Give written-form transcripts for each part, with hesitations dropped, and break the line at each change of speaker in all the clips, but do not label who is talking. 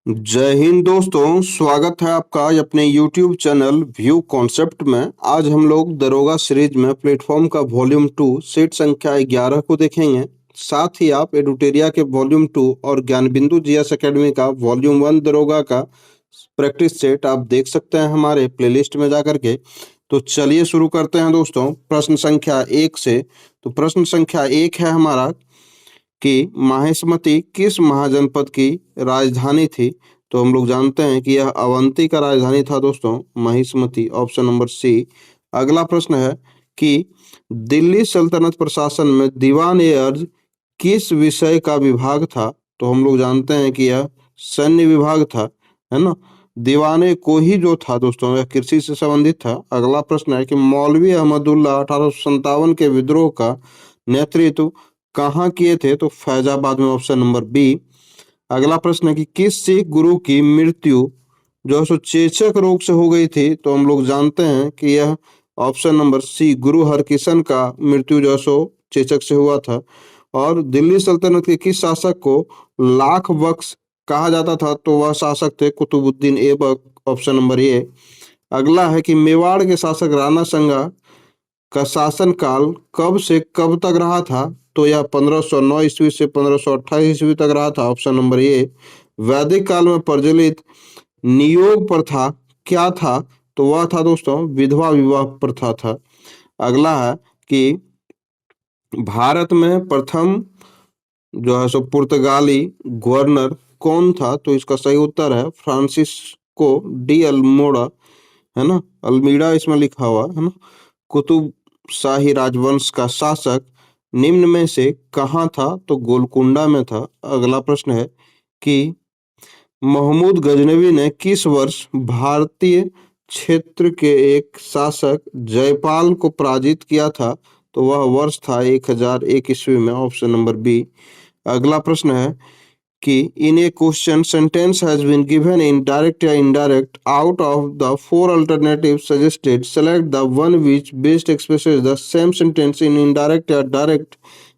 जय हिंद दोस्तों, स्वागत है आपका अपने YouTube चैनल व्यू कॉन्सेप्ट में। आज हम लोग दरोगा सीरीज में प्लेटफॉर्म का वॉल्यूम 2 सीट संख्या 11 को देखेंगे। साथ ही आप एडुटेरिया के वॉल्यूम 2 और ज्ञान बिंदु जीएस एकेडमी का वॉल्यूम 1 दरोगा का प्रैक्टिस सेट आप देख सकते हैं हमारे प्लेलिस्ट में जाकर के। तो चलिए शुरू करते हैं दोस्तों प्रश्न संख्या 1 से। तो प्रश्न संख्या 1 है हमारा कि माहिष्मती किस महाजनपद की राजधानी थी। तो हम लोग जानते हैं कि यह अवंती का राजधानी था दोस्तों, महिष्मती, ऑप्शन नंबर सी। अगला प्रश्न है कि दिल्ली सल्तनत प्रशासन में दीवान ए अर्ज किस विषय का विभाग था। तो हम लोग जानते हैं कि यह सैन्य विभाग था, है ना। दीवाने को ही जो था दोस्तों यह कृषि से संबंधित था। अगला प्रश्न है कि मौलवी अहमदुल्ला 1857 के विद्रोह का नेतृत्व कहाँ किए थे। तो फैजाबाद में, ऑप्शन नंबर बी। अगला प्रश्न है कि किस सिख गुरु की मृत्यु जो है सो चेचक रोग से हो गई थी। तो हम लोग जानते हैं कि यह ऑप्शन नंबर सी गुरु हरकिशन का मृत्यु जो है सो चेचक से हुआ था। और दिल्ली सल्तनत के किस शासक को लाख बख्श कहा जाता था। तो वह शासक थे Qutubuddin Aibak, option number A. अगला है कि मेवाड़ के शासक राणा संगा का शासनकाल कब से कब तक रहा था। तो यह 1509 ईस्वी से 1528 ईस्वी तक रहा था, ऑप्शन नंबर ए। वैदिक काल में प्रचलित नियोग प्रथा क्या था। तो वह था दोस्तों विधवा विवाह प्रथा था। अगला है कि भारत में प्रथम जो है सो पुर्तगाली गवर्नर कौन था। तो इसका सही उत्तर है फ्रांसिस्को डी अल्मोड़ा, है ना, अल्मीड़ा इसमें लिखा हुआ है ना। कुतुब शाही राजवंश का शासक निम्न में से कहाँ था। तो गोलकुंडा में था। अगला प्रश्न है कि महमूद गजनवी ने किस वर्ष भारतीय क्षेत्र के एक शासक जयपाल को पराजित किया था। तो वह वर्ष था 1001 ईस्वी में, ऑप्शन नंबर बी। अगला प्रश्न है कि in a question sentence has been given in direct या indirect out of the four alternatives suggested select the one which best expresses the same sentence in indirect या direct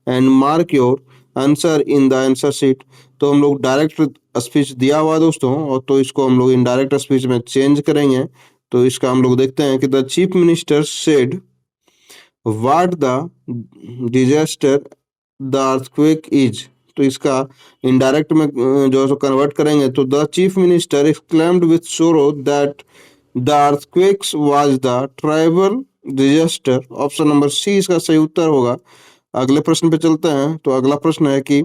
and mark your answer in the answer sheet। तो हम लोग direct speech दिया हुआ दोस्तों, और तो इसको हम लोग इनडायरेक्ट स्पीच में चेंज करेंगे। तो इसका हम लोग देखते हैं कि the chief minister said what the disaster the earthquake is. तो इसका इनडायरेक्ट में जो है कन्वर्ट करेंगे तो the chief minister exclaimed with sorrow that the earthquakes was the tribal disaster, option number C इसका सही उत्तर होगा। अगले प्रश्न पे चलते हैं। तो अगला प्रश्न है कि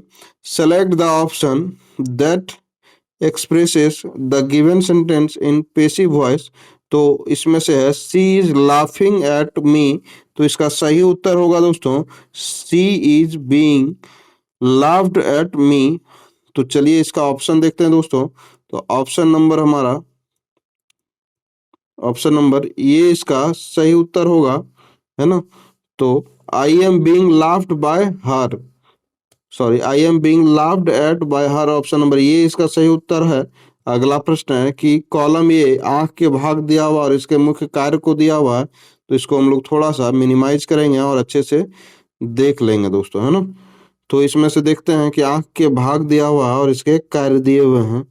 select the option that expresses the given sentence in passive voice. तो इसमें से है she is laughing at me. तो इसका सही उत्तर होगा दोस्तों she is being laughed at me. तो चलिए इसका ऑप्शन देखते हैं दोस्तों। तो ऑप्शन नंबर ये इसका सही उत्तर होगा, है ना। तो I am being laughed bye her, sorry, I am being laughed eight bye her, option number ये इसका सही उत्तर है। अगला प्रश्न है कि कॉलम ये आंख के भाग दिया हुआ और इसके मुख्य कार्य को दिया हुआ है। तो इसको हम लोग थोड़ा सा मिनिमाइज करेंगे और अच्छे से देख लेंगे दोस्तों, है ना। तो इसमें से देखते हैं कि आंख के भाग दिया हुआ है और इसके कार्य दिए हुए हैं।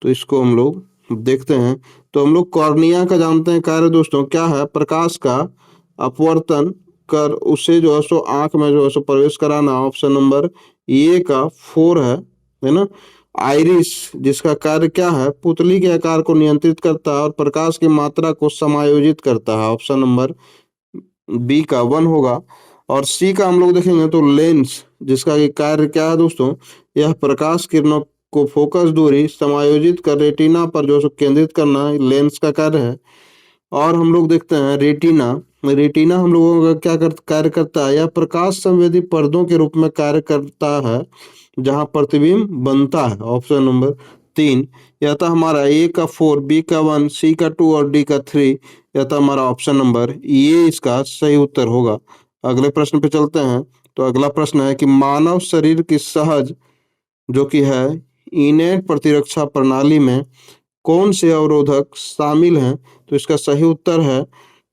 तो इसको हम लोग देखते हैं। तो हम लोग कॉर्निया का जानते हैं कार्य दोस्तों क्या है, प्रकाश का अपवर्तन कर उसे जो है सो आंख में जो है सो प्रवेश कराना, ऑप्शन नंबर ए का 4 है ना। आइरिस जिसका कार्य क्या है, पुतली के आकार को नियंत्रित करता है और प्रकाश की मात्रा को समायोजित करता है, ऑप्शन नंबर बी का 1 होगा। और सी का हम लोग देखेंगे तो लेंस जिसका ये कार्य क्या है दोस्तों, यह प्रकाश किरणों को फोकस दूरी समायोजित कर रेटिना पर जो है सो केंद्रित करना लेंस का कार्य है। और हम लोग देखते हैं रेटिना। रेटिना हम लोगों का कार्य करता है, यह प्रकाश संवेदी पर्दों के रूप में कार्य करता है जहां प्रतिबिंब बनता है, ऑप्शन नंबर 3। यह था हमारा ए का 4, बी का 1, सी का 2 और डी का 3। यह था हमारा ऑप्शन नंबर ये इसका सही उत्तर होगा। अगले प्रश्न पे चलते हैं। तो अगला प्रश्न है कि मानव शरीर की सहज जो कि है इनेट प्रतिरक्षा प्रणाली में कौन से अवरोधक शामिल हैं। तो इसका सही उत्तर है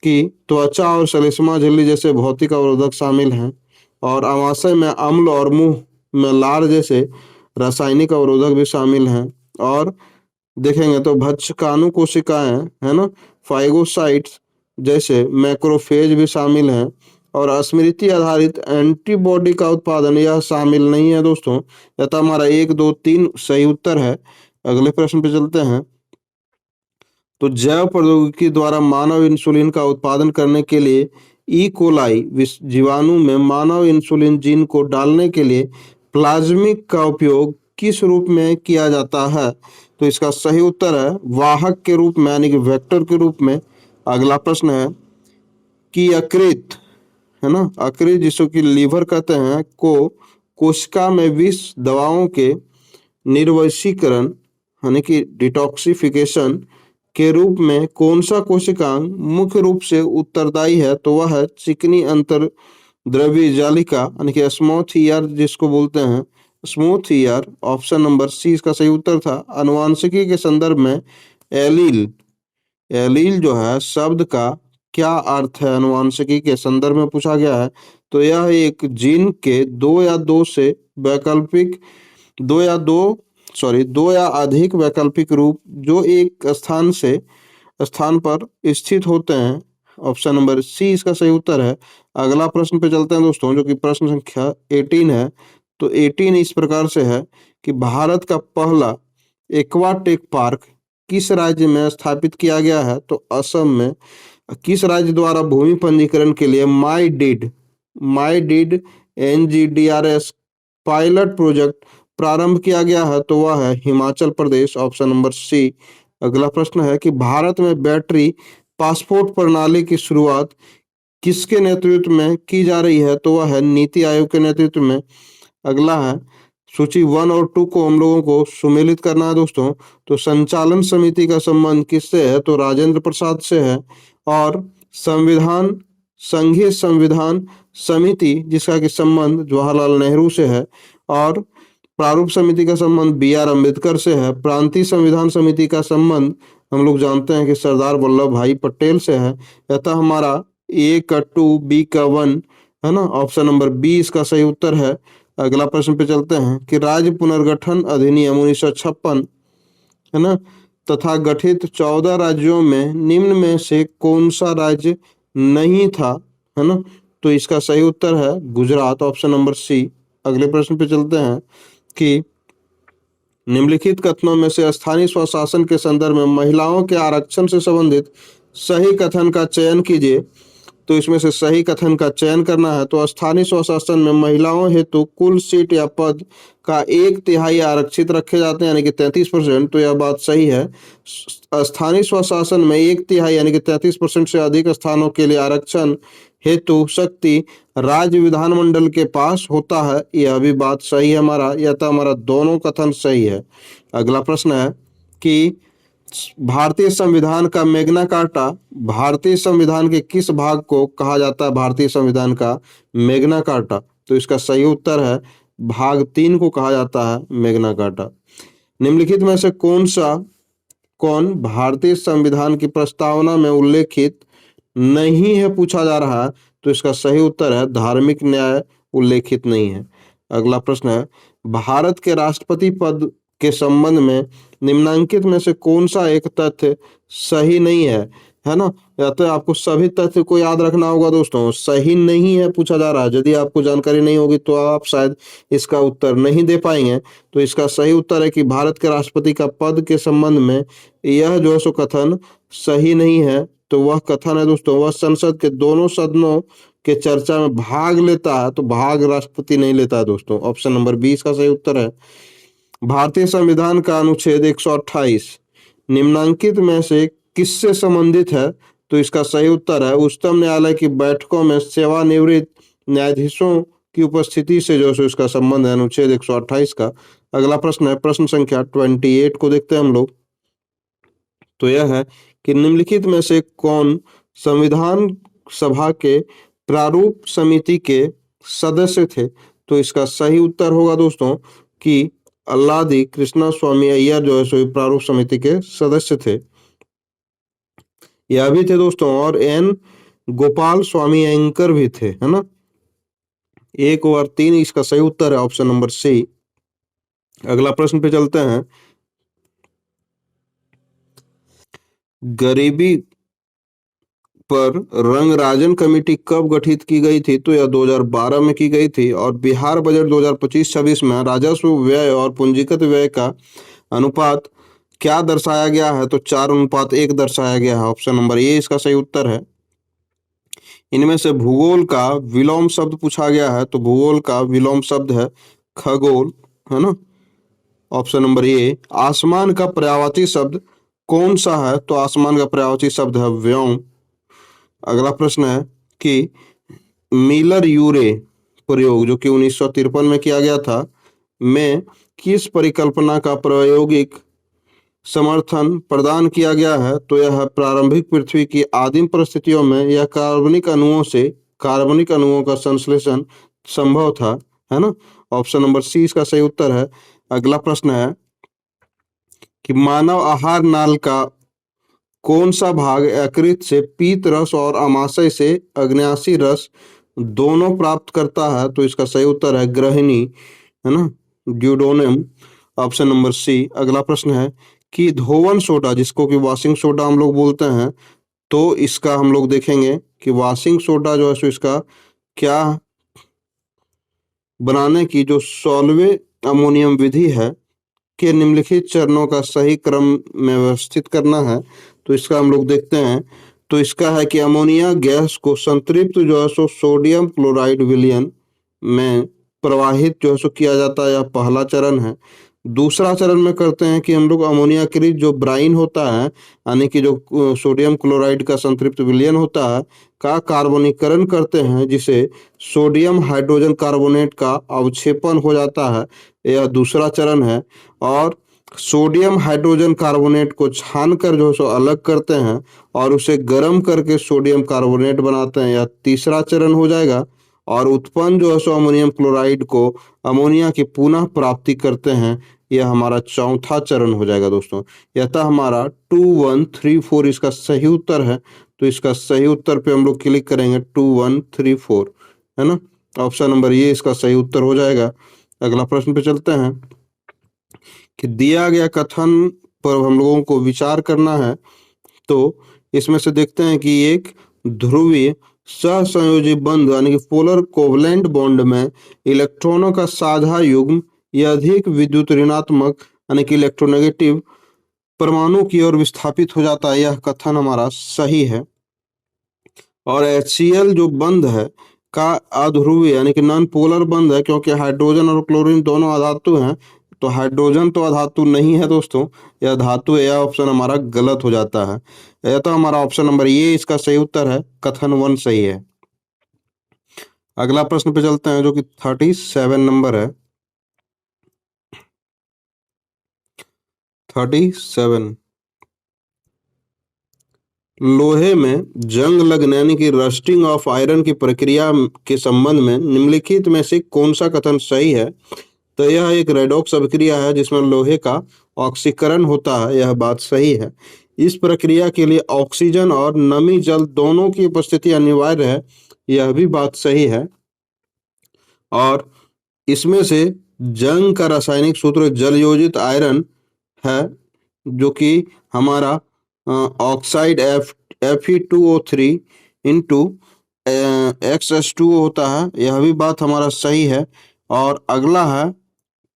कि त्वचा और श्लेष्मा झिल्ली जैसे भौतिक अवरोधक शामिल हैं। और अमाशय में अम्ल और मुंह में लार जैसे रासायनिक अवरोधक भी शामिल हैं। और देखेंगे तो भक्षकानु कोशिकाएं, है ना, फाइगोसाइट्स जैसे मैक्रोफेज भी शामिल हैं, और स्मृति आधारित एंटीबॉडी का उत्पादन यह शामिल नहीं है दोस्तों। यह तो हमारा 1 2 3 सही उत्तर है। अगले प्रश्न पे चलते हैं। तो जैव प्रौद्योगिकी द्वारा मानव इंसुलिन का उत्पादन करने के लिए ई कोलाई जीवाणु में मानव इंसुलिन जीन को डालने के लिए प्लाज्मिक का उपयोग किस रूप में किया जाता है? तो इसका सही उत्तर है वाहक के रूप में, यानी कि वेक्टर के रूप में। अगला प्रश्न है कि यकृत, है ना, यकृत जिसको कि लीवर कहते हैं, को कोशिका में विष दवाओं के निर्वशीकरण, यानी कि डिटॉक्सिफिकेशन के रूप में कौन सा कोशिकांग मुख्य रूप से उत्तरदायी है? तो वह है चिकनी अंतर द्रव्य जालिका, यानी कि स्मूथ ईयर जिसको बोलते हैं, smooth year. Option number C इसका सही उत्तर था। अनुवांशिकी के संदर्भ में एलील, एलील जो है शब्द का क्या अर्थ है अनुवांशिकी के संदर्भ में पूछा गया है। तो यह एक जीन के दो या दो से वैकल्पिक दो या दो सॉरी दो या अधिक वैकल्पिक रूप जो एक स्थान से स्थान पर स्थित होते हैं। ऑप्शन नंबर सी इसका सही उत्तर है। अगला प्रश्न पे चलते हैं दोस्तों, जो कि प्रश्न संख्या 18 है। तो 18 इस प्रकार से है कि भारत का पहला एक्वाटेक पार्क किस राज्य में स्थापित किया गया है? तो असम में। किस राज्य द्वारा भूमि पंजीकरण के लिए my deed NGDRS pilot project प्रारंभ किया गया है? तो वह है Himachal Pradesh. Option number C. अगला प्रश्न है कि भारत में बैटरी पासपोर्ट प्रणाली की शुरुआत किसके नेतृत्व में की जा रही है? तो वह है नीति आयोग के नेतृत्व में। अगला है सूची 1 और 2 को हम लोगों को सुमेलित करना है दोस्तों। तो संचालन समिति का संबंध किससे है? तो राजेंद्र प्रसाद से है। और संविधान संघीय संविधान समिति जिसका कि संबंध जवाहरलाल नेहरू से है। और प्रारूप समिति का संबंध BR अम्बेडकर से है। प्रांतीय संविधान समिति का संबंध हम लोग जानते हैं कि सरदार वल्लभ भाई पटेल से है। अतः हमारा ए का 2 बी का 1, है ना, ऑप्शन नंबर बी इसका सही उत्तर है। अगला प्रश्न पे चलते हैं कि राज्य पुनर्गठन अधिनियम 1956, है ना, तथा गठित 14 राज्यों में निम्न में से कौन सा राज्य नहीं था? है ना, तो इसका सही उत्तर है गुजरात। ऑप्शन नंबर सी। अगले प्रश्न पे चलते हैं कि निम्नलिखित कथनों में से स्थानीय स्वशासन के संदर्भ में महिलाओं के आरक्षण से संबंधित सही कथन का चयन कीजिए। तो इसमें से सही कथन का चयन करना है। तो स्थानीय स्वशासन में महिलाओं हेतु कुल सीट या पद का 1/3 आरक्षित रखे जाते हैं, यानी कि 33%। तो यह बात सही है। स्थानीय स्वशासन में 1/3 यानी कि 33% से अधिक स्थानों के लिए आरक्षण हेतु शक्ति राज्य विधानमंडल के पास होता है। यह भी बात सही है हमारा। यह तो हमारा दोनों कथन सही है। अगला प्रश्न है कि भारतीय संविधान का मैग्ना कार्टा भारतीय संविधान के किस भाग को कहा जाता है? भारतीय संविधान का मैग्ना कार्टा। तो इसका सही उत्तर है भाग 3 को कहा जाता है मैग्ना कार्टा। निम्नलिखित में से कौन भारतीय संविधान की प्रस्तावना में उल्लेखित नहीं है पूछा जा रहा है? तो इसका सही उत्तर है धार्मिक न्याय उल्लेखित नहीं है। अगला प्रश्न है भारत के राष्ट्रपति पद के संबंध में निम्नांकित में से कौन सा एक तथ्य सही नहीं है ना? या तो आपको सभी तथ्य को याद रखना होगा दोस्तों। सही नहीं है पूछा जा रहा है। यदि आपको जानकारी नहीं होगी तो आप शायद इसका उत्तर नहीं दे पाएंगे। तो इसका सही उत्तर है कि भारत के राष्ट्रपति का पद के संबंध में यह जो है सो कथन सही नहीं है। तो वह कथन है दोस्तों, वह संसद के दोनों सदनों के चर्चा में भाग लेता है, तो भाग राष्ट्रपति नहीं लेता है दोस्तों। ऑप्शन नंबर 20 का सही उत्तर है। भारतीय संविधान का अनुच्छेद 128 निम्नांकित में से किससे संबंधित है? तो इसका सही उत्तर है उच्चतम न्यायालय की बैठकों में सेवानिवृत्त न्यायाधीशों की उपस्थिति से जो है इसका संबंध है, अनुच्छेद 128 का। अगला प्रश्न है प्रश्न संख्या 28 को देखते हैं हम लोग। तो यह है कि निम्नलिखित में से कौन संविधान सभा के प्रारूप समिति के सदस्य थे? तो इसका सही उत्तर होगा दोस्तों कि अल्लादी कृष्णा स्वामी अय्यर जो है सो प्रारूप समिति के सदस्य थे। यह भी थे दोस्तों। और N गोपाल स्वामी अयंकर भी थे, है ना। 1 और 3 इसका सही उत्तर है ऑप्शन नंबर सी। अगला प्रश्न पे चलते हैं गरीबी पर रंगराजन कमेटी कब गठित की गई थी? तो यह 2012 में की गई थी। और बिहार बजट 2025-26 में राजस्व व्यय और पूंजीगत व्यय का अनुपात क्या दर्शाया गया है? तो 4:1 दर्शाया गया है। ऑप्शन नंबर ए इसका सही उत्तर है। इनमें से भूगोल का विलोम शब्द पूछा गया है, तो भूगोल का विलोम शब्द है खगोल, है ना। ऑप्शन नंबर ए। आसमान का पर्यायवाची शब्द कौन सा है? तो आसमान का पर्यायवाची शब्द है व्योम। अगला प्रश्न है कि मिलर यूरे प्रयोग जो कि 1953 में किया गया था, में किस परिकल्पना का प्रायोगिक समर्थन प्रदान किया गया है? तो यह प्रारंभिक पृथ्वी की आदिम परिस्थितियों में यह कार्बनिक अणुओं का संश्लेषण संभव था, है ना। ऑप्शन नंबर सी इसका सही उत्तर है। अगला प्रश्न है कि मानव आहार नाल का कौन सा भाग यकृत से पीत रस और आमाशय से अग्न्याशी रस दोनों प्राप्त करता है? तो इसका सही उत्तर है ग्रहिणी, है ना, ड्यूडोनम। Option number C. अगला प्रश्न है कि धोवन सोडा जिसको कि वॉशिंग सोडा हम लोग बोलते हैं, तो इसका हम लोग देखेंगे कि वॉशिंग सोडा जो है सो इसका क्या बनाने की जो सॉल्वे अमोनियम विधि है के निम्नलिखित चरणों का सही क्रम में व्यवस्थित करना है। तो इसका हम लोग देखते हैं। तो इसका है कि अमोनिया गैस को संतृप्त जो है सो सोडियम क्लोराइड विलयन में प्रवाहित जो है सो किया जाता है, यह पहला चरण है। दूसरा चरण में करते हैं कि हम लोग अमोनियाकृत जो ब्राइन होता है, यानी कि जो सोडियम क्लोराइड का संतृप्त विलयन होता है, का कार्बनीकरण करते हैं, जिसे सोडियम हाइड्रोजन कार्बोनेट का अवक्षेपण हो जाता है। यह दूसरा चरण है। और सोडियम हाइड्रोजन कार्बोनेट को छानकर जो है सो अलग करते हैं और उसे गर्म करके सोडियम कार्बोनेट बनाते हैं, यह तीसरा चरण हो जाएगा। और उत्पन्न जो है सो अमोनियम क्लोराइड को अमोनिया की पुनः प्राप्ति करते हैं, यह हमारा चौथा चरण हो जाएगा दोस्तों। यह था हमारा 2 1 3 4 इसका सही उत्तर है। तो इसका सही उत्तर पे हम लोग क्लिक करेंगे 2 1 3 4, है ना। ऑप्शन नंबर ये इसका सही उत्तर हो जाएगा। अगला प्रश्न पे चलते हैं कि दिया गया कथन पर हम लोगों को विचार करना है। तो इसमें से देखते हैं कि एक ध्रुवीय सहसंयोजी बंध यानी कि पोलर कोवलेंट बॉन्ड में इलेक्ट्रॉनों का साझा युग्म या अधिक विद्युत ऋणात्मक यानी कि इलेक्ट्रोनेगेटिव परमाणु की ओर विस्थापित हो जाता है, यह कथन हमारा सही है। और HCl जो बंध है का अध्रुवीय यानी कि नॉन पोलर बंध है, क्योंकि हाइड्रोजन और क्लोरीन दोनों अधातु हैं। तो हाइड्रोजन तो अधातु नहीं है दोस्तों, यह धातु है। यह ऑप्शन हमारा गलत हो जाता है। यह तो हमारा ऑप्शन नंबर ये इसका सही उत्तर है, कथन 1 सही है। अगला प्रश्न पे चलते हैं जो कि 37 नंबर है। 37 लोहे में जंग लगने यानी कि रस्टिंग ऑफ आयरन की प्रक्रिया के संबंध में निम्नलिखित में से कौन सा कथन सही है? तो यह एक रेडॉक्स अभिक्रिया है जिसमें लोहे का ऑक्सीकरण होता है, यह बात सही है। इस प्रक्रिया के लिए ऑक्सीजन और नमी जल दोनों की उपस्थिति अनिवार्य है, यह भी बात सही है। और इसमें से जंग का रासायनिक सूत्र जल योजित आयरन है, जो कि हमारा ऑक्साइड Fe2O3 इंटू XH2O होता है, यह भी बात हमारा सही है। और अगला है,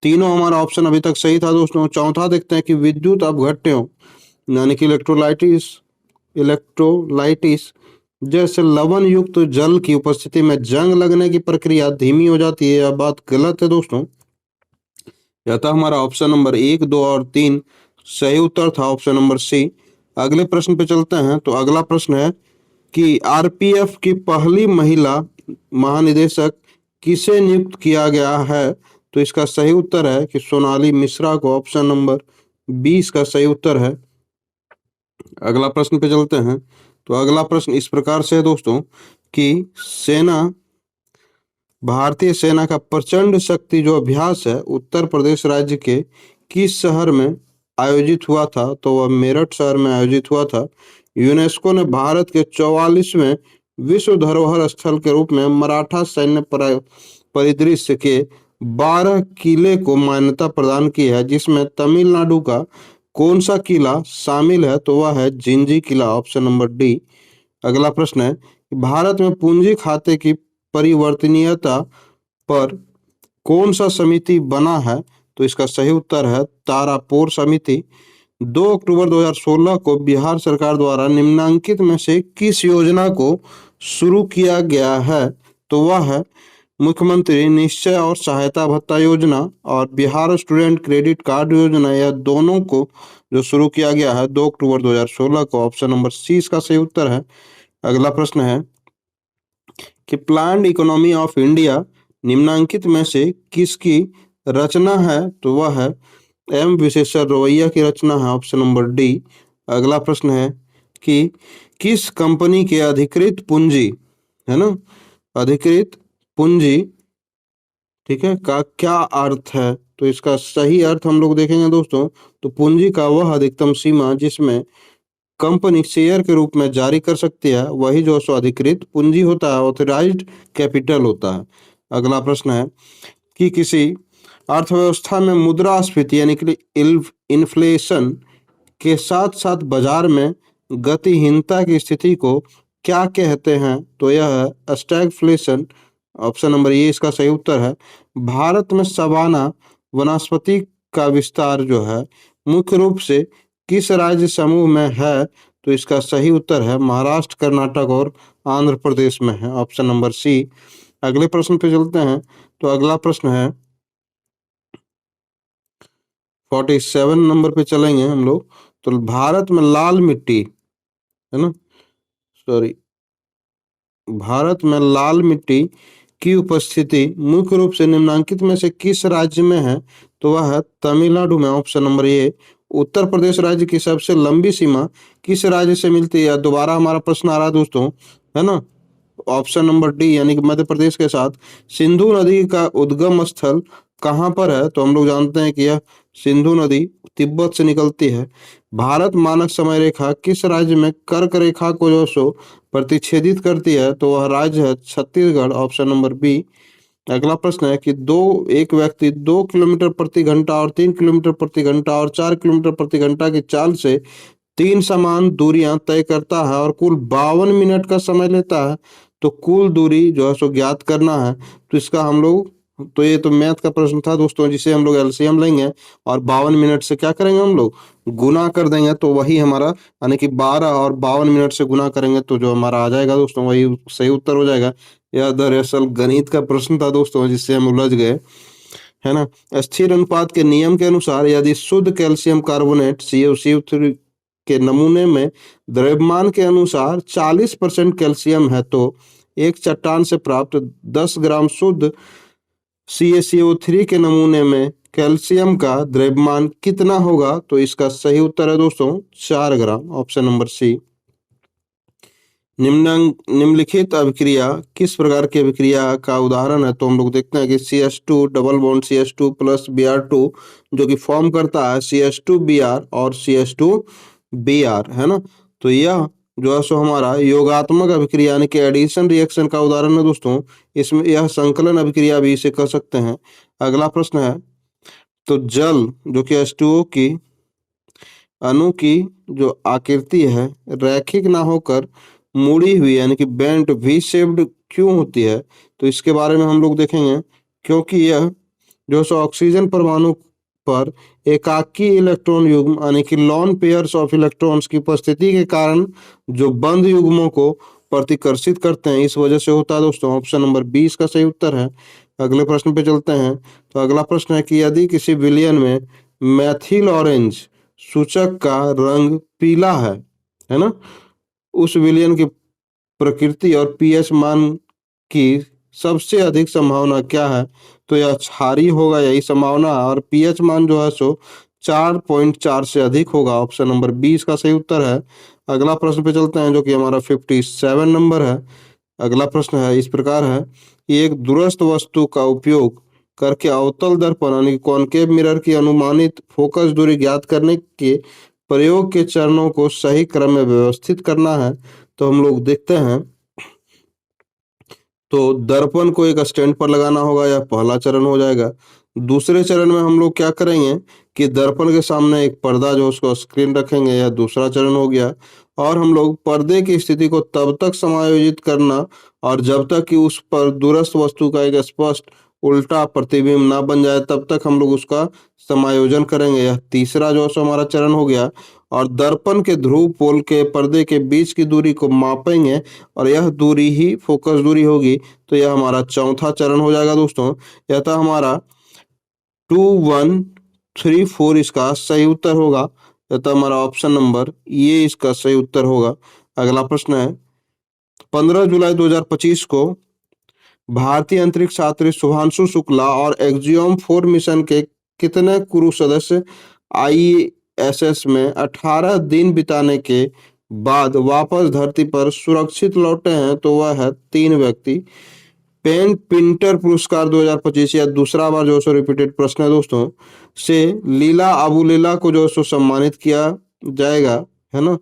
तीनों हमारा ऑप्शन अभी तक सही था दोस्तों। चौथा देखते हैं कि विद्युत अपघट्यों यानी कि इलेक्ट्रोलाइटिस जैसे लवण युक्त जल की उपस्थिति में जंग लगने की प्रक्रिया धीमी हो जाती है, यह बात गलत है दोस्तों। यह था हमारा ऑप्शन नंबर 1 2 और 3 सही उत्तर था, ऑप्शन नंबर सी। अगले प्रश्न पे चलते हैं। तो अगला प्रश्न है कि RPF की पहली महिला महानिदेशक किसे नियुक्त किया गया है? तो इसका सही उत्तर है कि सोनाली मिश्रा को, ऑप्शन नंबर 20 का सही उत्तर है। अगला प्रश्न पे चलते हैं। तो अगला प्रश्न इस प्रकार से है दोस्तों कि भारतीय सेना का प्रचंड शक्ति जो अभ्यास है उत्तर प्रदेश राज्य के किस शहर में आयोजित हुआ था? तो वह मेरठ शहर में आयोजित हुआ था। यूनेस्को ने भारत के 44वें विश्व धरोहर स्थल के रूप में मराठा सैन्य परिदृश्य के 12 किले को मान्यता प्रदान की है, जिसमें तमिलनाडु का कौन सा किला शामिल है? तो वह है जिंजी किला, ऑप्शन नंबर डी। अगला प्रश्न है, भारत में पूंजी खाते की परिवर्तनीयता पर कौन सा समिति बना है? तो इसका सही उत्तर है तारापुर समिति। 2 अक्टूबर 2016 को बिहार सरकार द्वारा निम्नलिखित में से किस योजना को शुरू किया गया है? तो वह है मुख्यमंत्री निश्चय और सहायता भत्ता योजना और बिहार स्टूडेंट क्रेडिट कार्ड योजना। यह दोनों को जो शुरू किया गया है 2 अक्टूबर 2016 को, ऑप्शन नंबर सी इसका सही उत्तर है। अगला प्रश्न है कि प्लान्ड इकोनॉमी ऑफ इंडिया निम्नलिखित में से किसकी रचना है? तो वह है एम विश्वेश्वरैया की रचना है, ऑप्शन नंबर डी। अगला प्रश्न है कि किस कंपनी के अधिकृत पूंजी, है ना, अधिकृत पूंजी, ठीक है, का क्या अर्थ है? तो इसका सही अर्थ हम लोग देखेंगे दोस्तों, तो पूंजी का वह अधिकतम सीमा जिसमें कंपनी शेयर के रूप में जारी कर सकती है वही जो सो अधिकृत पूंजी होता है, ऑथराइज्ड कैपिटल होता है। अगला प्रश्न है कि किसी अर्थव्यवस्था में मुद्रास्फीति यानी कि इन्फ्लेशन के साथ साथ बाजार में गतिहीनता की स्थिति को क्या कहते हैं? तो यह है स्टैगफ्लेशन, ऑप्शन नंबर ए इसका सही उत्तर है। भारत में सवाना वनस्पति का विस्तार जो है मुख्य रूप से किस राज्य समूह में है? तो इसका सही उत्तर है महाराष्ट्र, कर्नाटक और आंध्र प्रदेश में है, ऑप्शन नंबर सी। अगले प्रश्न पे चलते हैं। तो अगला प्रश्न है 47 नंबर पे चलेंगे हम लोग। तो भारत में लाल मिट्टी, है ना, सॉरी, भारत में लाल मिट्टी की उपस्थिति मुख्य रूप से निम्नलिखित में से किस राज्य में है? तो वह है तमिलनाडु में, ऑप्शन नंबर ए। उत्तर प्रदेश राज्य की सबसे लंबी सीमा किस राज्य से मिलती है? दोबारा हमारा प्रश्न आ रहा है दोस्तों, है ना, ऑप्शन नंबर डी यानी कि मध्य प्रदेश के साथ। सिंधु नदी का उद्गम स्थल कहाँ पर है? तो हम लोग जानते हैं कि यह सिंधु नदी तिब्बत से निकलती है। भारत मानक समय रेखा किस राज्य में कर्क रेखा को जो सो प्रतिच्छेदित करती है? तो वह राज्य है छत्तीसगढ़, ऑप्शन नंबर बी। अगला प्रश्न है कि एक व्यक्ति 2 किलोमीटर प्रति घंटा और 3 किलोमीटर प्रति घंटा और 4 किलोमीटर प्रति घंटा की चाल से 3 समान दूरियां तय करता है और कुल 52 मिनट का समय लेता है। तो कुल दूरी जो है सो ज्ञात करना है। तो इसका हम लोग, तो ये तो मैथ का प्रश्न था दोस्तों, जिसे हम लोग एलसीएम लेंगे और 52 मिनट से क्या करेंगे, हम लोग गुना कर देंगे। तो वही हमारा यानी कि 12 और 52 मिनट से गुना करेंगे तो जो हमारा आ जाएगा दोस्तों वही सही उत्तर हो जाएगा। यह दरअसल गणित का प्रश्न था दोस्तों जिससे हम उलझ गए, है ना। स्थिर अनुपात के नियम के अनुसार यदि शुद्ध कैल्शियम कार्बोनेट CuCO3 के नमूने में द्रव्यमान के अनुसार 40% कैल्शियम है तो एक चट्टान से प्राप्त 10 ग्राम शुद्ध CaCO3 के नमूने में कैल्शियम का द्रव्यमान कितना होगा? तो इसका सही उत्तर है दोस्तों 4 ग्राम, ऑप्शन नंबर सी। निम्नलिखित अभिक्रिया किस प्रकार की अभिक्रिया का उदाहरण है? तो हम लोग देखते हैं कि CH2 double bond CH2 plus Br2 जो कि फॉर्म करता है CH2Br और CH2Br, है ना। तो यह जो है सो हमारा योगात्मक अभिक्रिया यानी कि एडिशन रिएक्शन का उदाहरण है दोस्तों। इसमें यह संकलन अभिक्रिया भी इसे कह सकते हैं। अगला प्रश्न है, तो जल जो कि H2O की अणु की जो आकृति है रैखिक ना होकर मुड़ी हुई यानी कि बेंट वी शेप्ड क्यों होती है? तो इसके बारे में हम लोग देखेंगे, क्योंकि यह जो सो ऑक्सीजन परमाणु पर एकाकी इलेक्ट्रॉन युग्म यानी कि लॉन पेयर्स ऑफ इलेक्ट्रॉन्स की उपस्थिति के कारण जो बंद युग्मों को प्रतिकर्षित करते हैं इस वजह से होता है दोस्तों, ऑप्शन नंबर 20 का सही उत्तर है। अगले प्रश्न पे चलते हैं। तो अगला प्रश्न है कि यदि किसी विलयन में मैथिल ऑरेंज सूचक का रंग पीला है ना, उस विलयन की प्रकृति और पीएच मान की सबसे अधिक संभावना क्या है? तो यह क्षारीय होगा, यही संभावना, और पीएच मान जो है सो 4.4 से अधिक होगा, ऑप्शन नंबर 20 का सही उत्तर है। अगला प्रश्न पे चलते हैं जो कि हमारा 57 नंबर है। अगला प्रश्न है इस प्रकार है कि एक दूरस्थ वस्तु का उपयोग करके अवतल दर्पण यानी कॉनकेव मिरर की अनुमानित फोकस दूरी ज्ञात करने के प्रयोग के चरणों को सही क्रम में व्यवस्थित करना है। तो हम लोग देखते हैं, तो दर्पण को एक स्टैंड पर लगाना होगा, यह पहला चरण हो जाएगा। दूसरे चरण में हम लोग क्या करेंगे कि दर्पण के सामने एक पर्दा जो उसको स्क्रीन रखेंगे, यह दूसरा चरण हो गया। और हम लोग पर्दे की स्थिति को तब तक समायोजित करना और जब तक कि उस पर दूरस्थ वस्तु का एक स्पष्ट उल्टा प्रतिबिंब ना बन जाए तब तक हम लोग उसका समायोजन करेंगे। यह तीसरा जो है हमारा चरण हो गया। और दर्पण के ध्रुव पोल के पर्दे के बीच की दूरी को मापेंगे और यह दूरी ही फोकस दूरी होगी। तो यह हमारा चौथा चरण हो जाएगा दोस्तों। यह था हमारा 2134 इसका सही उत्तर होगा। तथा हमारा ऑप्शन नंबर ये इसका सही उत्तर होगा। अगला प्रश्न है 15 जुलाई 2025 को भारतीय अंतरिक्ष यात्री शुभांशु शुक्ला और एक्जियोम 4 मिशन के कितने क्रू सदस्य आईएसएस में 18 दिन बिताने के बाद वापस धरती पर सुरक्षित लौटे हैं? तो वह है 3 व्यक्ति। पेन पिंटर पुरस्कार 2025 या दूसरा बार जो सो रिपीटेड प्रश्न है दोस्तों से लीला अबुलीला को जो सो सम्मानित किया जाएगा, है ना।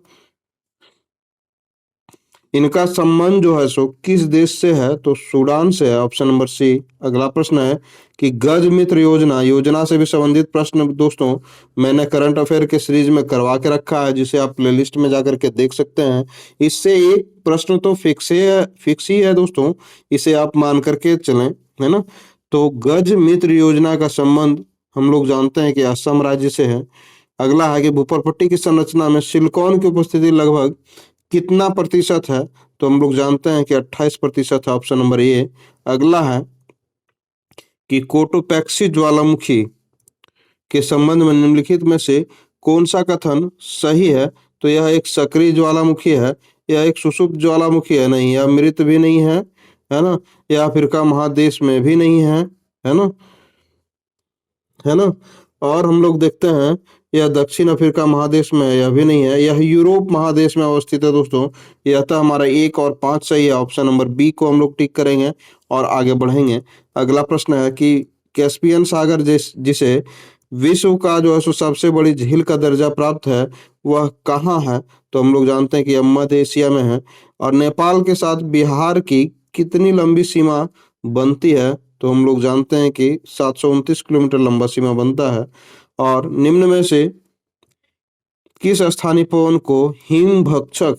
इनका संबंध जो है सो किस देश से है? तो सूडान से है, ऑप्शन नंबर सी। अगला प्रश्न है कि गज मित्र योजना योजना से भी संबंधित प्रश्न दोस्तों मैंने करंट अफेयर के सीरीज में करवा के रखा है, जिसे आप प्लेलिस्ट में जाकर के देख सकते हैं। इससे एक प्रश्न तो फिक्स ही है दोस्तों, इसे आप मान करके चलें, है ना। तो गज मित्र योजना का संबंध हम लोग जानते हैं कि असम राज्य से है। अगला है कि भूपरपट्टी की संरचना में सिलिकॉन की उपस्थिति लगभग कितना प्रतिशत है? तो हम लोग जानते हैं कि 28% है, ऑप्शन नंबर ए। अगला है कि कोटोपैक्सी ज्वालामुखी के संबंध में निम्नलिखित में से कौन सा कथन सही है? तो यह एक सक्रिय ज्वालामुखी है, यह एक सुषुप्त ज्वालामुखी है नहीं, यह मृत भी नहीं है ना, यह अफ्रीका महादेश में भी नहीं है ना, है ना। और हम लोग देखते हैं यह दक्षिण अफ्रीका महादेश में है, यह भी नहीं है, यह यूरोप महादेश में अवस्थित है दोस्तों। यह था हमारा 1 और 5 सही है, ऑप्शन नंबर बी को हम लोग टिक करेंगे और आगे बढ़ेंगे। अगला प्रश्न है कि कैस्पियन सागर जिसे विश्व का जो है सो सबसे बड़ी झील का दर्जा प्राप्त है वह कहाँ है? तो हम लोग जानते हैं कि यह मध्य एशिया में है। और नेपाल के साथ बिहार की कितनी लंबी सीमा बनती है? तो हम लोग जानते हैं कि 729 किलोमीटर लंबा सीमा बनता है। और निम्न में से किस स्थानीय पवन को हिमभक्षक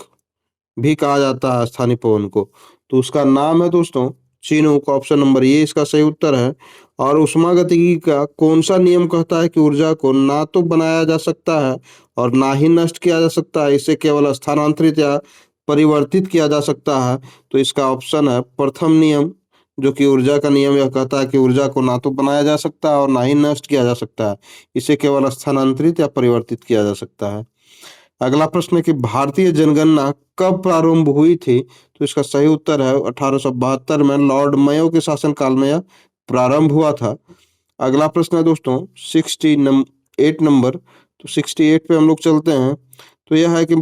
भी कहा जाता है? स्थानीय पवन को तो उसका नाम है दोस्तों चिनूक, ऑप्शन नंबर ये इसका सही उत्तर है। और उष्मागतिकी का कौन सा नियम कहता है कि ऊर्जा को ना तो बनाया जा सकता है और ना ही नष्ट किया जा सकता है, इसे केवल स्थानांतरित या परिवर्तित किया जा सकता है? तो इसका ऑप्शन है प्रथम नियम, जो कि ऊर्जा का नियम यह कहता है कि ऊर्जा को ना तो बनाया जा सकता है और ना ही नष्ट किया जा सकता है, इसे केवल स्थानांतरित या परिवर्तित किया जा सकता है। अगला प्रश्न है कि भारतीय जनगणना कब प्रारंभ हुई थी? तो इसका सही उत्तर है 1872 में लॉर्ड मेयो के शासनकाल में यह प्रारंभ हुआ था। अगला प्रश्न है दोस्तों 68 नंबर। तो 68 पे हम लोग चलते हैं। तो यह है कि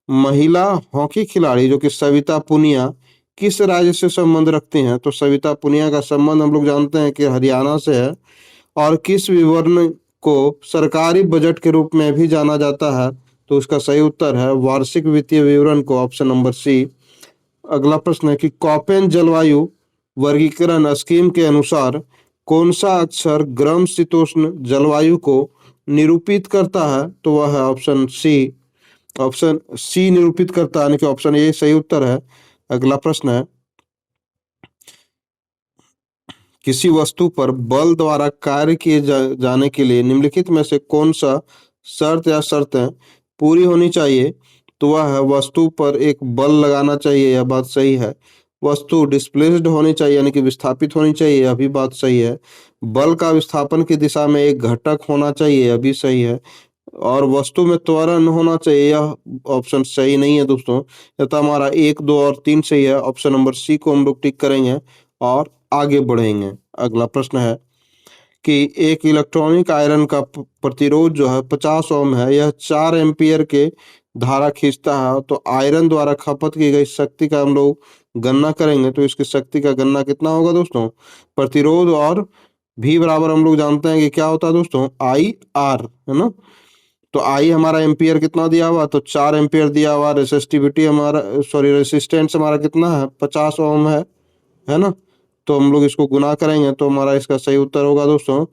महिला हॉकी खिलाड़ी जो कि सविता पुनिया किस राज्य से संबंध रखती हैं? तो सविता पुनिया का संबंध हम लोग जानते हैं कि हरियाणा से है। और किस विवरण को सरकारी बजट के रूप में भी जाना जाता है? तो उसका सही उत्तर है वार्षिक वित्तीय विवरण को, ऑप्शन नंबर सी। अगला प्रश्न है कि कॉपेन जलवायु वर्गीकरण स्कीम के अनुसार कौन सा अक्षर गर्म शीतोष्ण जलवायु को निरूपित करता है? तो वह है ऑप्शन सी। ऑप्शन सी निरूपित करता है, यानी कि ऑप्शन ए सही उत्तर है। अगला प्रश्न है किसी वस्तु पर बल द्वारा कार्य किए जाने के लिए निम्नलिखित में से कौन सा शर्त या शर्तें पूरी होनी चाहिए? तो वह है वस्तु पर एक बल लगाना चाहिए, यह बात सही है। वस्तु डिस्प्लेस्ड होनी चाहिए यानी कि विस्थापित होनी चाहिए, यह भी बात सही है। बल का विस्थापन की दिशा में एक घटक होना चाहिए, यह भी सही है। और वस्तु में त्वरण होना चाहिए, यह ऑप्शन सही नहीं है दोस्तों। यह तो हमारा 1, 2 और 3 सही है, ऑप्शन नंबर सी को हम लोग टिक करेंगे और आगे बढ़ेंगे। अगला प्रश्न है कि एक इलेक्ट्रॉनिक आयरन का प्रतिरोध जो है 50 ओम है, यह 4 एम्पियर के धारा खींचता है। तो आयरन द्वारा खपत की गई शक्ति का हम लोग गणना करेंगे, तो इसकी शक्ति का गणना कितना होगा दोस्तों? प्रतिरोध और भी बराबर हम लोग जानते हैं कि क्या होता है दोस्तों, आई आर, है ना। तो आई हमारा एम्पियर कितना दिया हुआ? तो 4 एम्पियर दिया हुआ। रेसिस्टिविटी हमारा रेसिस्टेंस हमारा कितना है? 50 ओम है ना। तो हम लोग इसको गुना करेंगे तो हमारा इसका सही उत्तर होगा दोस्तों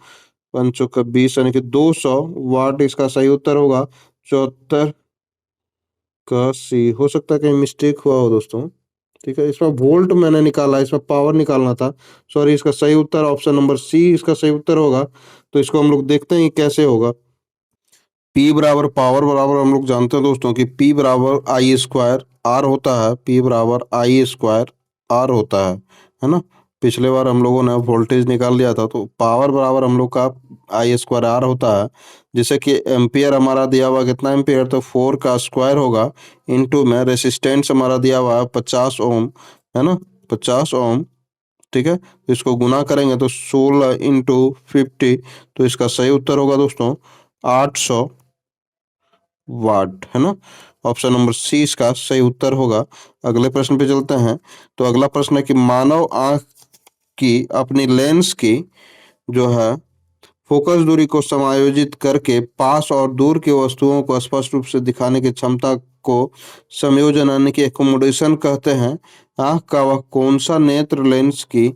5 × 20 यानी कि 200 वाट इसका सही उत्तर होगा। 74 का सी। हो सकता है कहीं मिस्टेक हुआ हो दोस्तों। ठीक है, इसमें वोल्ट मैंने निकाला, इसमें पावर निकालना था। सॉरी, इसका सही उत्तर ऑप्शन नंबर सी इसका सही उत्तर होगा। तो इसको हम लोग देखते हैं कि कैसे होगा। P बराबर पावर बराबर हम लोग जानते हैं दोस्तों कि P बराबर आई स्क्वायर आर होता है। P बराबर आई स्क्वायर आर होता है ना। पिछले बार हम लोगों ने वोल्टेज निकाल लिया था, तो पावर बराबर हम लोग का आई स्क्वायर आर होता है। जैसे कि एम्पियर हमारा दिया हुआ कितना एम्पियर, तो 4 का स्क्वायर होगा इनटू में रेसिस्टेंस हमारा दिया हुआ है 50 ओम, है ना, 50 ओम। ठीक है, तो इसको गुना करेंगे तो 16 × 50, तो इसका सही उत्तर होगा दोस्तों 800 वाट, है ना। ऑप्शन नंबर सी इसका सही उत्तर होगा। अगले प्रश्न पे चलते हैं। तो अगला प्रश्न है कि मानव आंख की अपनी लेंस की जो है फोकस दूरी को समायोजित करके पास और दूर की वस्तुओं को स्पष्ट रूप से दिखाने की क्षमता को संयोजन यानी कि एकोमोडेशन कहते हैं। आंख का वह कौन सा नेत्र लेंस की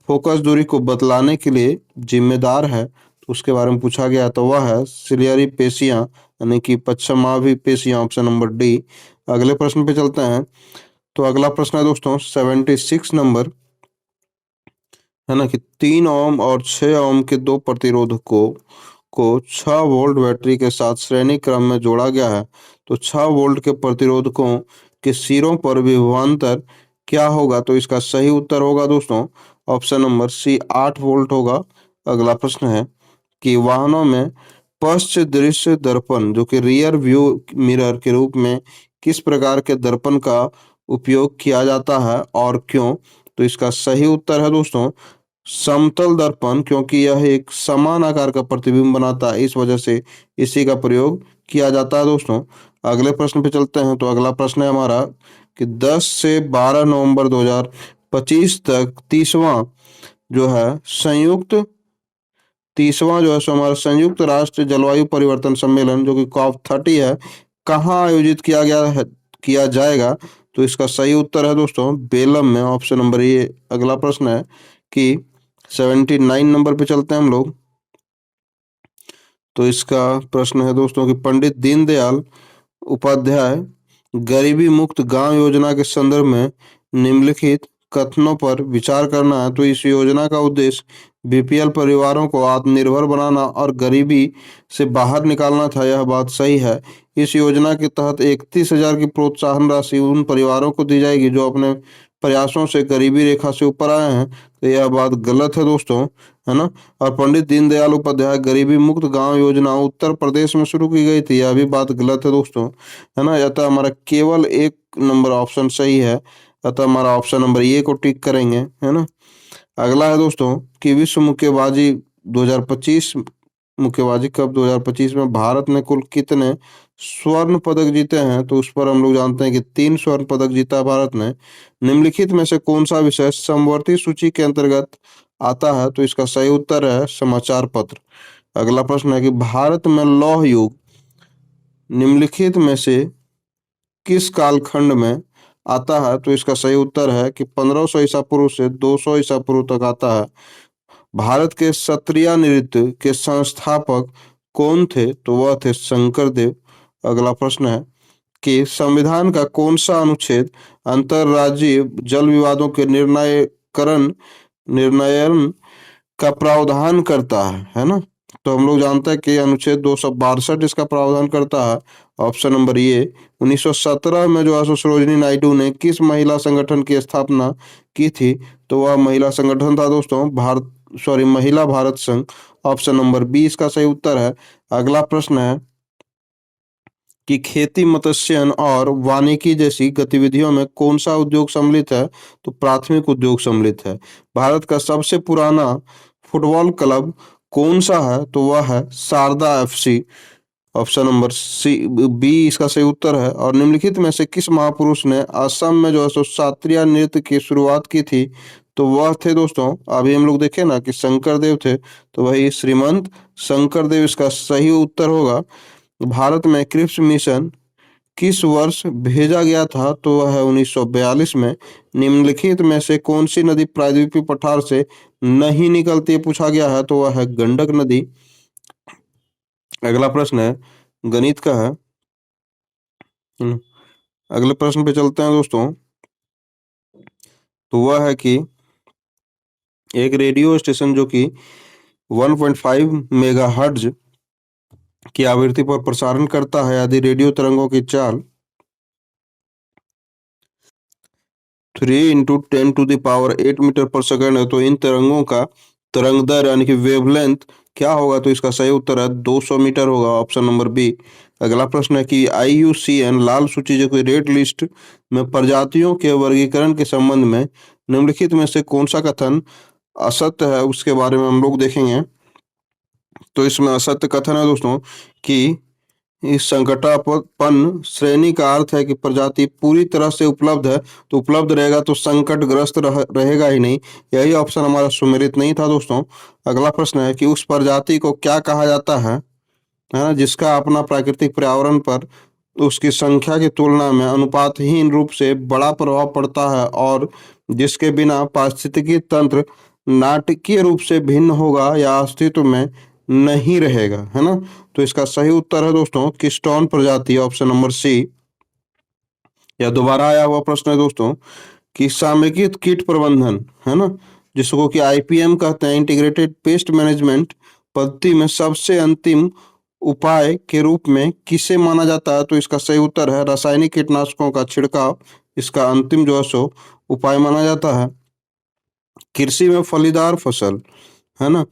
फोकस दूरी को बदलाने के लिए जिम्मेदार है, तो उसके बारे में पूछा गया। तो वह है सिलियरी पेशियां यानी कि पश्चिमाभी पेशियां, ऑप्शन नंबर डी। अगले प्रश्न पे चलते हैं। तो अगला प्रश्न है दोस्तों 76 नंबर, है ना, कि 3 ओम और 6 ओम के दो प्रतिरोधकों को 6 वोल्ट बैटरी के साथ श्रेणी क्रम में जोड़ा गया है। तो 6 वोल्ट के प्रतिरोधकों के सिरों पर विभवांतर क्या होगा, तो इसका सही उत्तर होगा दोस्तों ऑप्शन नंबर सी 8 वोल्ट होगा। अगला प्रश्न है कि वाहनों में पश्च दृश्य दर्पण जो कि रियर व्यू मिरर के रूप में किस प्रकार के दर्पण का उपयोग किया जाता है और क्यों, तो इसका सही उत्तर है दोस्तों समतल दर्पण, क्योंकि यह एक समान आकार का प्रतिबिंब बनाता है, इस वजह से इसी का प्रयोग किया जाता है दोस्तों। अगले प्रश्न पे चलते हैं। तो अगला प्रश्न है हमारा कि 10 से 12 नवंबर 2025 तक 30वां जो है सो हमारा संयुक्त राष्ट्र जलवायु परिवर्तन सम्मेलन जो कि COP30 है, कहाँ आयोजित किया जाएगा, तो इसका सही उत्तर है दोस्तों बेलम में, ऑप्शन नंबर ए। अगला प्रश्न है कि 79 नंबर पे चलते हैं हम लोग। तो इसका प्रश्न है दोस्तों कि पंडित दीनदयाल उपाध्याय गरीबी मुक्त गांव योजना के संदर्भ में निम्नलिखित कथनों पर विचार करना है। तो इस योजना का उद्देश्य बीपीएल परिवारों को आत्मनिर्भर बनाना और गरीबी से बाहर निकालना था, यह बात सही है। इस योजना के तहत 31,000 की प्रोत्साहन राशि उन परिवारों को दी जाएगी जो अपने प्रयासों से गरीबी रेखा से ऊपर आए हैं, तो यह बात गलत है दोस्तों, है ना। और पंडित दीनदयाल उपाध्याय गरीबी मुक्त गांव योजना उत्तर प्रदेश में शुरू की गई थी, यह भी बात गलत है दोस्तों, है ना। अतः हमारा केवल एक नंबर ऑप्शन सही है, अतः हमारा ऑप्शन नंबर ए को टिक करेंगे, है ना। अगला है दोस्तों कि विश्व मुक्केबाजी 2025 मुक्केबाजी कप 2025 में भारत ने कुल कितने स्वर्ण पदक जीते हैं, तो उस पर हम लोग जानते हैं कि 3 स्वर्ण पदक जीता भारत ने। निम्नलिखित में से कौन सा विषय समवर्ती सूची के अंतर्गत आता है, तो इसका सही उत्तर है समाचार पत्र। अगला प्रश्न है कि भारत में लौह युग निम्नलिखित में से किस कालखंड में आता है, तो इसका सही उत्तर है कि 1500 ईसा पूर्व से 200 ईसा पूर्व तक आता है। भारत के क्षत्रिय नृत्य के संस्थापक कौन थे, तो वह थे शंकरदेव। अगला प्रश्न है कि संविधान का कौन सा अनुच्छेद अंतर्राज्यीय जल विवादों के निर्णयन का प्रावधान करता है ना। तो हम लोग जानते हैं कि अनुच्छेद 262 इसका प्रावधान करता है, ऑप्शन नंबर ए। 1917 में जो है सो सरोजिनी नायडू ने किस महिला संगठन की स्थापना की थी, तो वह महिला संगठन था दोस्तों महिला भारत संघ, ऑप्शन नंबर बी इसका सही उत्तर है। अगला प्रश्न है कि खेती मत्स्यन और वानिकी जैसी गतिविधियों में कौन सा उद्योग सम्मिलित है, तो प्राथमिक उद्योग सम्मिलित है। भारत का सबसे पुराना फुटबॉल क्लब कौन सा है, तो वह है Sharda FC, option number C B इसका सही उत्तर है। और निम्नलिखित में से किस महापुरुष ने असम में जो है सो शास्त्रीय नृत्य की शुरुआत की थी, तो वह थे दोस्तों, अभी हम लोग देखे ना कि शंकरदेव थे, तो वही श्रीमंत शंकरदेव इसका सही उत्तर होगा। भारत में क्रिप्स मिशन किस वर्ष भेजा गया था? तो वह है 1942 में। निम्नलिखित में से कौन सी नदी प्रायद्वीपीय पठार से नहीं निकलती है पूछा गया है? तो वह है गंडक नदी। अगला प्रश्न है गणित का है। अगले प्रश्न पे चलते हैं दोस्तों। तो वह है कि एक रेडियो स्टेशन जो कि 1.5 मेगाहर्ट्ज की आवृत्ति पर प्रसारण करता है, यदि रेडियो तरंगों की चाल 3 × 10⁸ मीटर पर सेकंड है, तो इन तरंगों का तरंग दर यानी कि वेवलेंथ क्या होगा? तो इसका सही उत्तर है 200 मीटर होगा, ऑप्शन नंबर बी। अगला प्रश्न है कि IUCN लाल सूची जो कि रेड लिस्ट में प्रजातियों के वर्गीकरण के संबंध में निम्नलिखित में से कौन सा कथन असत्य है, उसके बारे में हम लोग देखेंगे। तो इसमें असत्य कथन है दोस्तों कि इस संकटापन्न श्रेणी का अर्थ है कि प्रजाति पूरी तरह से उपलब्ध है, तो उपलब्ध रहेगा तो संकटग्रस्त रहेगा ही नहीं। यही ऑप्शन हमारा सुमेलित नहीं था दोस्तों। अगला प्रश्न है कि उस प्रजाति को क्या कहा जाता है ना, जिसका अपना प्राकृतिक पर्यावरण पर उसकी संख्या की तुलना में अनुपातहीन रूप से बड़ा प्रभाव पड़ता है और जिसके बिना पारिस्थितिकी तंत्र नाटकीय रूप से भिन्न होगा या अस्तित्व में नहीं रहेगा, है ना। तो इसका सही उत्तर है दोस्तों किस्टोन प्रजाति, ऑप्शन नंबर सी। यह दोबारा आया हुआ प्रश्न है दोस्तों कि समेकित कीट प्रबंधन, है ना, जिसको कि IPM कहते हैं, इंटीग्रेटेड पेस्ट मैनेजमेंट पद्धति में सबसे अंतिम उपाय के रूप में किसे माना जाता है? तो इसका सही उत्तर है रासायनिक कीटनाशकों का छिड़काव इसका अंतिम जो है सो उपाय माना जाता है। कृषि में फलीदार फसल, है ना,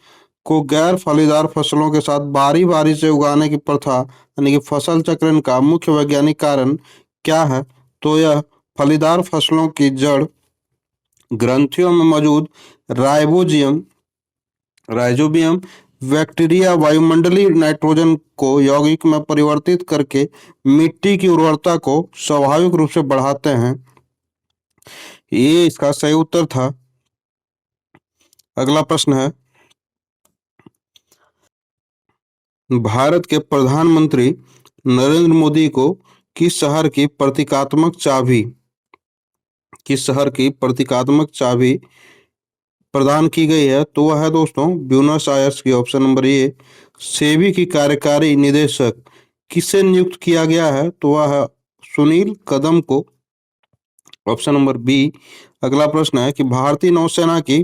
को गैर फलीदार फसलों के साथ बारी बारी से उगाने की प्रथा यानी कि फसल चक्रण का मुख्य वैज्ञानिक कारण क्या है? तो यह फलीदार फसलों की जड़ ग्रंथियों में मौजूद राइबोजियम राइजोबियम बैक्टीरिया वायुमंडलीय नाइट्रोजन को यौगिक में परिवर्तित करके मिट्टी की उर्वरता को स्वाभाविक रूप से बढ़ाते हैं। ये इसका सही उत्तर था। अगला प्रश्न है भारत के प्रधानमंत्री नरेंद्र मोदी को किस शहर की प्रतीकात्मक चाबी प्रदान की गई है? तो वह है दोस्तों ब्यूनस आयर्स की, ऑप्शन नंबर ए। सेबी की कार्यकारी निदेशक किसे नियुक्त किया गया है? तो वह है सुनील कदम को, ऑप्शन नंबर बी। अगला प्रश्न है कि भारतीय नौसेना की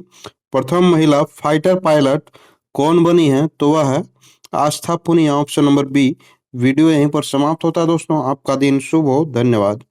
प्रथम महिला फाइटर पायलट कौन बनी है? तो वह है Aastha Punia, option number B. Video यहीं पर समाप्त होता है दोस्तों। आपका दिन शुभ हो, धन्यवाद।